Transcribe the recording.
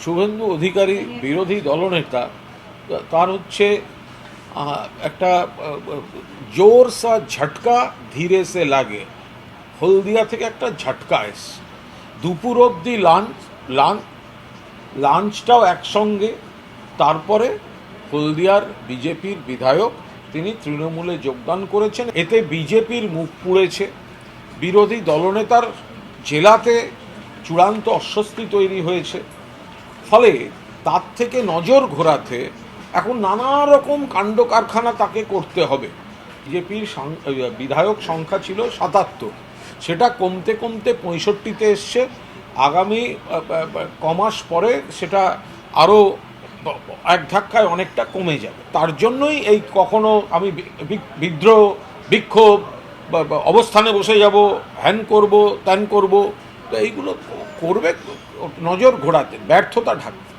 শুভেন্দু অধিকারী বিরোধী দলনেতা, তার হচ্ছে একটা জোর সা ঝটকা ধীরে সে লাগে, হলদিয়া থেকে একটা ঝটকা এসছে। দুপুর অবধি লাঞ্চটাও একসঙ্গে, তারপরে হলদিয়ার বিজেপির বিধায়ক তিনি তৃণমূলে যোগদান করেছেন। এতে বিজেপির মুখ পুড়েছে, বিরোধী দলনেতার জেলাতে চূড়ান্ত অস্বস্তি তৈরি হয়েছে। ফলে তার থেকে নজর ঘোরাতে এখন নানা রকম কাণ্ড কারখানা তাকে করতে হবে। বিজেপির বিধায়ক সংখ্যা ছিল ৭৭, সেটা কমতে কমতে ৬৫-তে এসছে। আগামী কমাস পরে সেটা আরও এক ধাক্কায় অনেকটা কমে যাবে। তার জন্যই এই কখনো আমি বিদ্রোহ, বিক্ষোভ, অবস্থানে বসে যাব, হ্যান করব ত্যান করব, তো এইগুলো করবে নজর ঘোরাতে, ব্যর্থতা ঢাকতে।